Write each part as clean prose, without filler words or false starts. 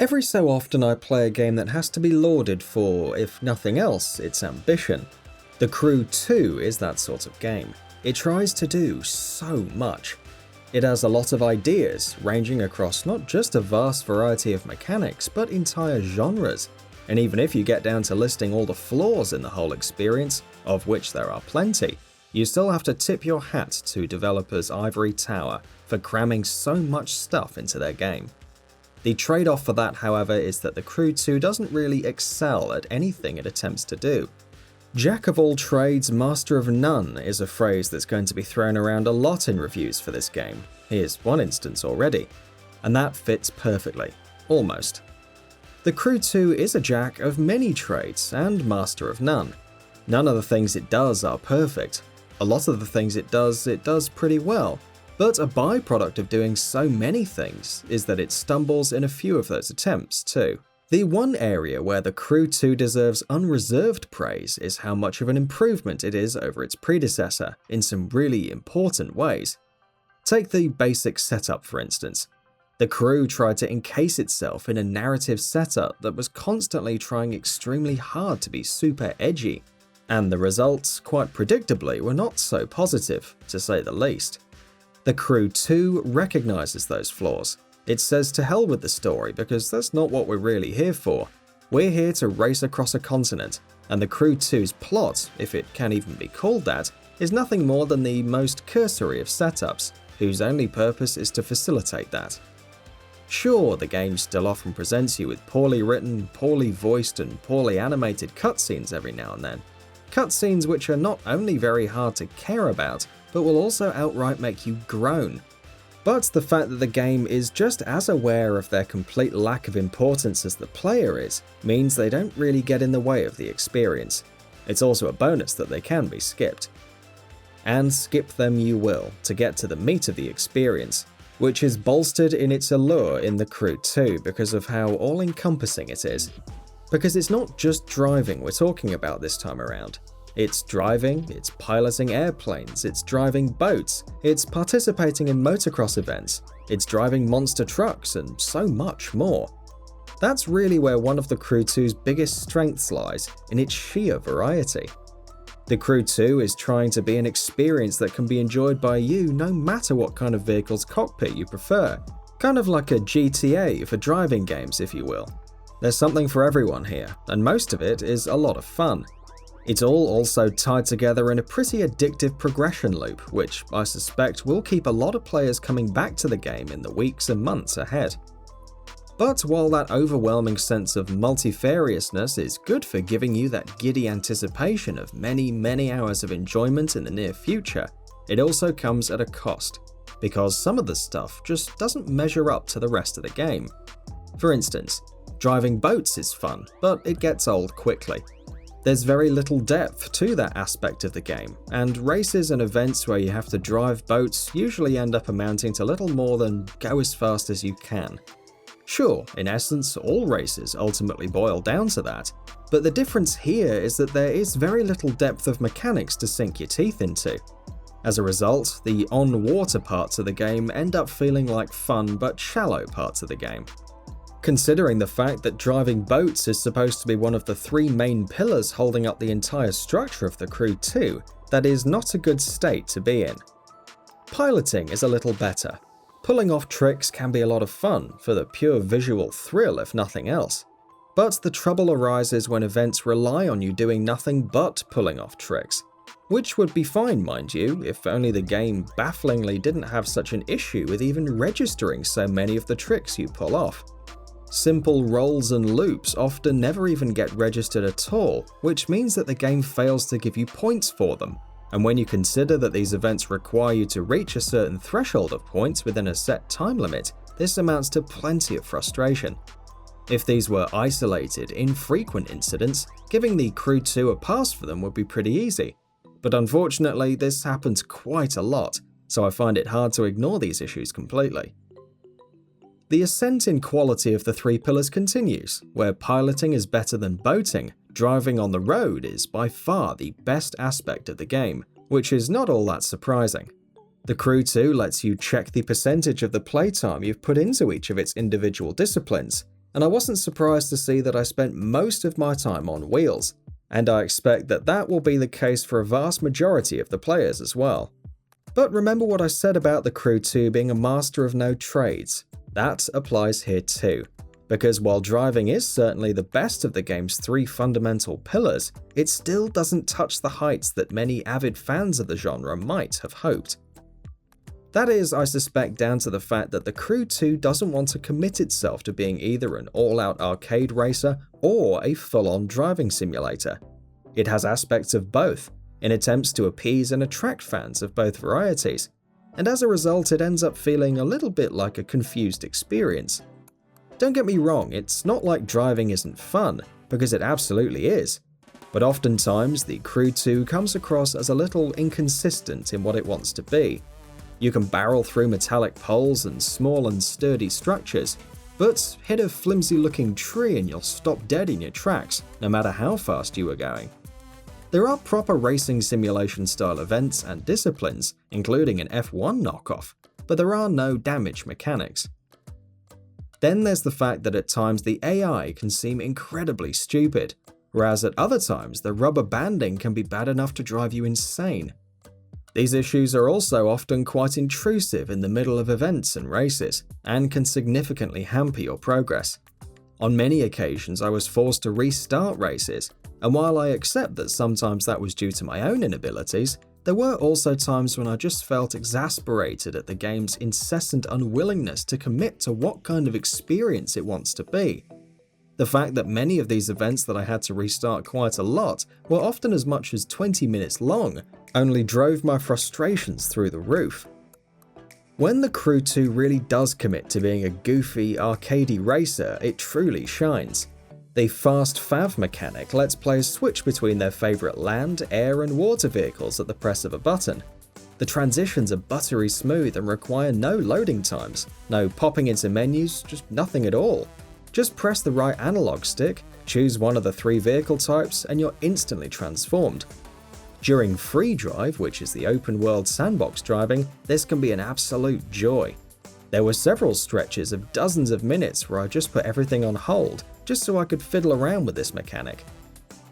Every so often I play a game that has to be lauded for, if nothing else, its ambition. The Crew 2 is that sort of game. It tries to do so much. It has a lot of ideas, ranging across not just a vast variety of mechanics, but entire genres. And even if you get down to listing all the flaws in the whole experience, of which there are plenty, you still have to tip your hat to developers Ivory Tower for cramming so much stuff into their game. The trade-off for that, however, is that the Crew 2 doesn't really excel at anything it attempts to do. Jack of all trades, master of none is a phrase that's going to be thrown around a lot in reviews for this game. Here's one instance already. And that fits perfectly. Almost. The Crew 2 is a jack of many trades and master of none. None of the things it does are perfect. A lot of the things it does pretty well. But a byproduct of doing so many things is that it stumbles in a few of those attempts too. The one area where the Crew 2 deserves unreserved praise is how much of an improvement it is over its predecessor in some really important ways. Take the basic setup for instance. The Crew tried to encase itself in a narrative setup that was constantly trying extremely hard to be super edgy, and the results, quite predictably, were not so positive, to say the least. The Crew 2 recognizes those flaws. It says to hell with the story because that's not what we're really here for. We're here to race across a continent, and the Crew 2's plot, if it can even be called that, is nothing more than the most cursory of setups, whose only purpose is to facilitate that. Sure, the game still often presents you with poorly written, poorly voiced, and poorly animated cutscenes every now and then. Cutscenes which are not only very hard to care about, but will also outright make you groan. But the fact that the game is just as aware of their complete lack of importance as the player is, means they don't really get in the way of the experience. It's also a bonus that they can be skipped. And skip them you will, to get to the meat of the experience, which is bolstered in its allure in the Crew 2 because of how all-encompassing it is. Because it's not just driving we're talking about this time around. It's driving, it's piloting airplanes, it's driving boats, it's participating in motocross events, it's driving monster trucks, and so much more. That's really where one of the Crew 2's biggest strengths lies, in its sheer variety. The Crew 2 is trying to be an experience that can be enjoyed by you no matter what kind of vehicle's cockpit you prefer. Kind of like a GTA for driving games, if you will. There's something for everyone here, and most of it is a lot of fun. It's all also tied together in a pretty addictive progression loop, which I suspect will keep a lot of players coming back to the game in the weeks and months ahead. But while that overwhelming sense of multifariousness is good for giving you that giddy anticipation of many hours of enjoyment in the near future, it also comes at a cost, because some of the stuff just doesn't measure up to the rest of the game. For instance, driving boats is fun, but it gets old quickly. There's very little depth to that aspect of the game, and races and events where you have to drive boats usually end up amounting to little more than go as fast as you can. Sure, in essence, all races ultimately boil down to that, but the difference here is that there is very little depth of mechanics to sink your teeth into. As a result, the on-water parts of the game end up feeling like fun but shallow parts of the game. Considering the fact that driving boats is supposed to be one of the three main pillars holding up the entire structure of the Crew 2, that is not a good state to be in. Piloting is a little better. Pulling off tricks can be a lot of fun, for the pure visual thrill if nothing else. But the trouble arises when events rely on you doing nothing but pulling off tricks. Which would be fine, mind you, if only the game bafflingly didn't have such an issue with even registering so many of the tricks you pull off. Simple rolls and loops often never even get registered at all, which means that the game fails to give you points for them. And when you consider that these events require you to reach a certain threshold of points within a set time limit, this amounts to plenty of frustration. If these were isolated, infrequent incidents, giving the Crew 2 a pass for them would be pretty easy. But unfortunately, this happens quite a lot, so I find it hard to ignore these issues completely. The ascent in quality of the three pillars continues, where piloting is better than boating. Driving on the road is by far the best aspect of the game, which is not all that surprising. The Crew 2 lets you check the percentage of the playtime you've put into each of its individual disciplines, and I wasn't surprised to see that I spent most of my time on wheels, and I expect that that will be the case for a vast majority of the players as well. But remember what I said about the Crew 2 being a master of no trades. That applies here too, because while driving is certainly the best of the game's 3 fundamental pillars, it still doesn't touch the heights that many avid fans of the genre might have hoped. That is, I suspect, down to the fact that the Crew 2 doesn't want to commit itself to being either an all-out arcade racer or a full-on driving simulator. It has aspects of both, in attempts to appease and attract fans of both varieties, and as a result it ends up feeling a little bit like a confused experience. Don't get me wrong, it's not like driving isn't fun, because it absolutely is, but oftentimes the Crew 2 comes across as a little inconsistent in what it wants to be. You can barrel through metallic poles and small and sturdy structures, but hit a flimsy looking tree and you'll stop dead in your tracks, no matter how fast you are going. There are proper racing simulation style events and disciplines, including an F1 knockoff, but there are no damage mechanics. Then there's the fact that at times the AI can seem incredibly stupid, whereas at other times the rubber banding can be bad enough to drive you insane. These issues are also often quite intrusive in the middle of events and races, and can significantly hamper your progress. On many occasions I was forced to restart races, and while I accept that sometimes that was due to my own inabilities, there were also times when I just felt exasperated at the game's incessant unwillingness to commit to what kind of experience it wants to be. The fact that many of these events that I had to restart quite a lot were often as much as 20 minutes long only drove my frustrations through the roof. When the Crew 2 really does commit to being a goofy, arcadey racer, it truly shines. The fast fav mechanic lets players switch between their favourite land, air and water vehicles at the press of a button. The transitions are buttery smooth and require no loading times, no popping into menus, just nothing at all. Just press the right analog stick, choose one of the 3 vehicle types, and you're instantly transformed. During free drive, which is the open world sandbox driving, this can be an absolute joy. There were several stretches of dozens of minutes where I just put everything on hold, just so I could fiddle around with this mechanic.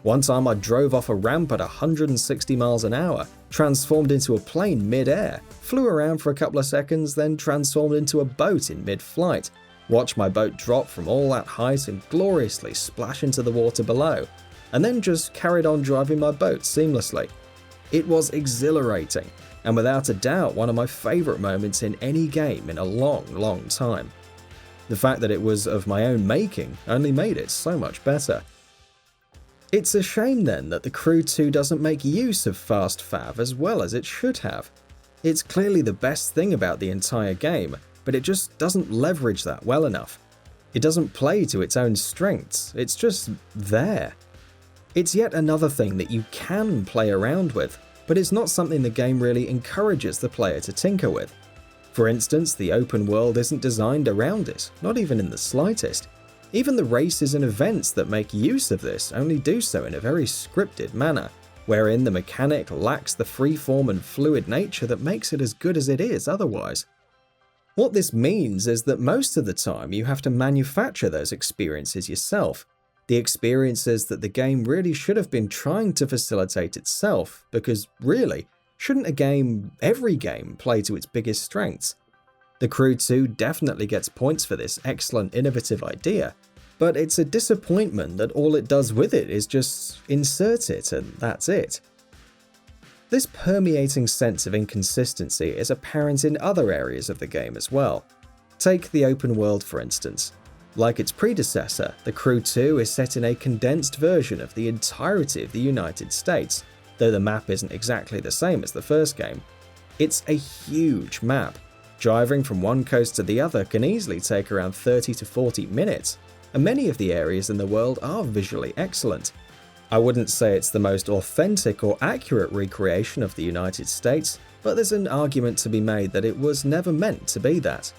One time I drove off a ramp at 160 miles an hour, transformed into a plane mid-air, flew around for a couple of seconds, then transformed into a boat in mid-flight, watched my boat drop from all that height and gloriously splash into the water below, and then just carried on driving my boat seamlessly. It was exhilarating, and without a doubt one of my favourite moments in any game in a long time. The fact that it was of my own making only made it so much better. It's a shame then that the Crew 2 doesn't make use of fast fav as well as it should have. It's clearly the best thing about the entire game, but it just doesn't leverage that well enough. It doesn't play to its own strengths, it's just there. It's yet another thing that you can play around with, but it's not something the game really encourages the player to tinker with. For instance, the open world isn't designed around it, not even in the slightest. Even the races and events that make use of this only do so in a very scripted manner, wherein the mechanic lacks the freeform and fluid nature that makes it as good as it is otherwise. What this means is that most of the time you have to manufacture those experiences yourself, the experiences that the game really should have been trying to facilitate itself, because really, shouldn't every game play to its biggest strengths? The Crew 2 definitely gets points for this excellent innovative idea, but it's a disappointment that all it does with it is just insert it and that's it. This permeating sense of inconsistency is apparent in other areas of the game as well. Take the open world for instance. Like its predecessor, the Crew 2 is set in a condensed version of the entirety of the United States, though the map isn't exactly the same as the first game. It's a huge map. Driving from one coast to the other can easily take around 30 to 40 minutes, and many of the areas in the world are visually excellent. I wouldn't say it's the most authentic or accurate recreation of the United States, but there's an argument to be made that it was never meant to be that.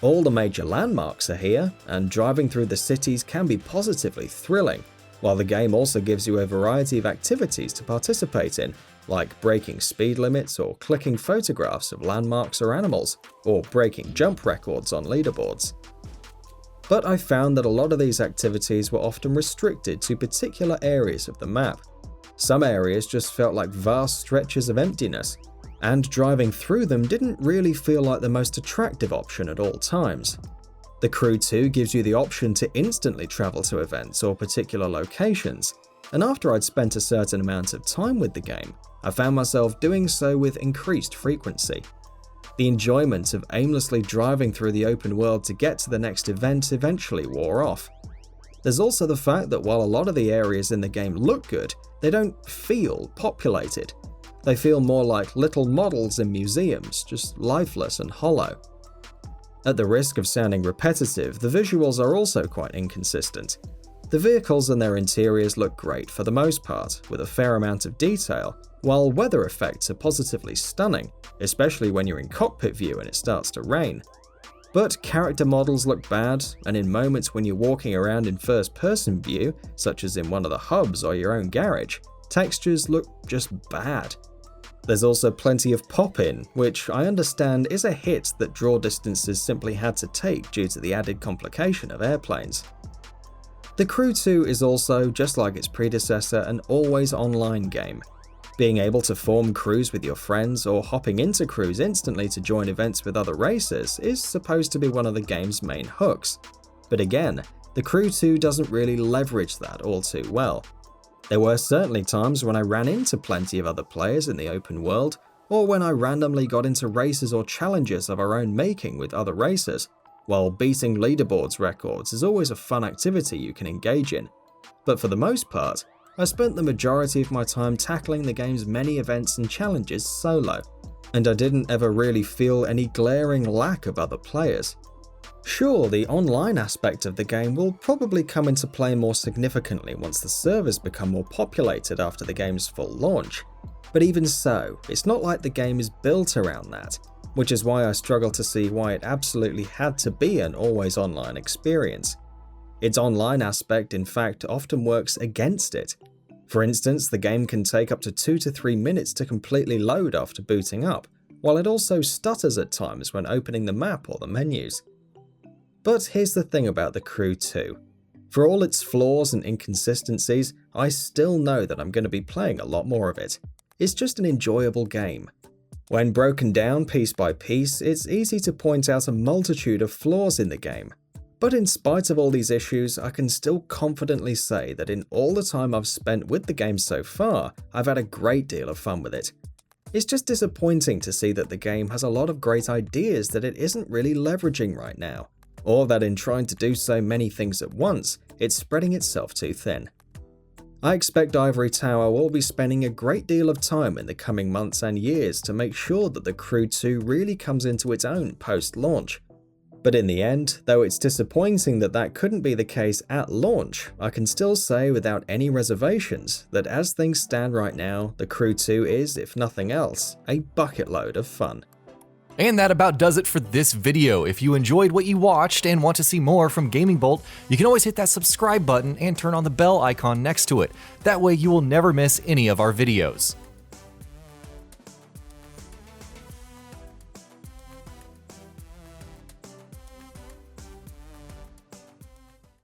All the major landmarks are here, and driving through the cities can be positively thrilling, while the game also gives you a variety of activities to participate in, like breaking speed limits or clicking photographs of landmarks or animals, or breaking jump records on leaderboards. But I found that a lot of these activities were often restricted to particular areas of the map. Some areas just felt like vast stretches of emptiness, and driving through them didn't really feel like the most attractive option at all times. The Crew 2 gives you the option to instantly travel to events or particular locations, and after I'd spent a certain amount of time with the game, I found myself doing so with increased frequency. The enjoyment of aimlessly driving through the open world to get to the next event eventually wore off. There's also the fact that while a lot of the areas in the game look good, they don't feel populated. They feel more like little models in museums, just lifeless and hollow. At the risk of sounding repetitive, the visuals are also quite inconsistent. The vehicles and their interiors look great for the most part, with a fair amount of detail, while weather effects are positively stunning, especially when you're in cockpit view and it starts to rain. But character models look bad, and in moments when you're walking around in first-person view, such as in one of the hubs or your own garage, textures look just bad. There's also plenty of pop-in, which I understand is a hit that draw distances simply had to take due to the added complication of airplanes. The Crew 2 is also, just like its predecessor, an always online game. Being able to form crews with your friends or hopping into crews instantly to join events with other racers is supposed to be one of the game's main hooks. But again, the Crew 2 doesn't really leverage that all too well. There were certainly times when I ran into plenty of other players in the open world, or when I randomly got into races or challenges of our own making with other racers. While beating leaderboards records is always a fun activity you can engage in, but for the most part, I spent the majority of my time tackling the game's many events and challenges solo, and I didn't ever really feel any glaring lack of other players. Sure, the online aspect of the game will probably come into play more significantly once the servers become more populated after the game's full launch, but even so, it's not like the game is built around that, which is why I struggle to see why it absolutely had to be an always online experience. Its online aspect, in fact, often works against it. For instance, the game can take up to 2 to 3 minutes to completely load after booting up, while it also stutters at times when opening the map or the menus. But here's the thing about the Crew 2. For all its flaws and inconsistencies, I still know that I'm going to be playing a lot more of it. It's just an enjoyable game. When broken down piece by piece, it's easy to point out a multitude of flaws in the game. But in spite of all these issues, I can still confidently say that in all the time I've spent with the game so far, I've had a great deal of fun with it. It's just disappointing to see that the game has a lot of great ideas that it isn't really leveraging right now, or that in trying to do so many things at once, it's spreading itself too thin. I expect Ivory Tower will be spending a great deal of time in the coming months and years to make sure that the Crew 2 really comes into its own post-launch. But in the end, though it's disappointing that that couldn't be the case at launch, I can still say without any reservations that as things stand right now, the Crew 2 is, if nothing else, a bucket load of fun. And that about does it for this video. If you enjoyed what you watched and want to see more from GamingBolt, you can always hit that subscribe button and turn on the bell icon next to it. That way you will never miss any of our videos.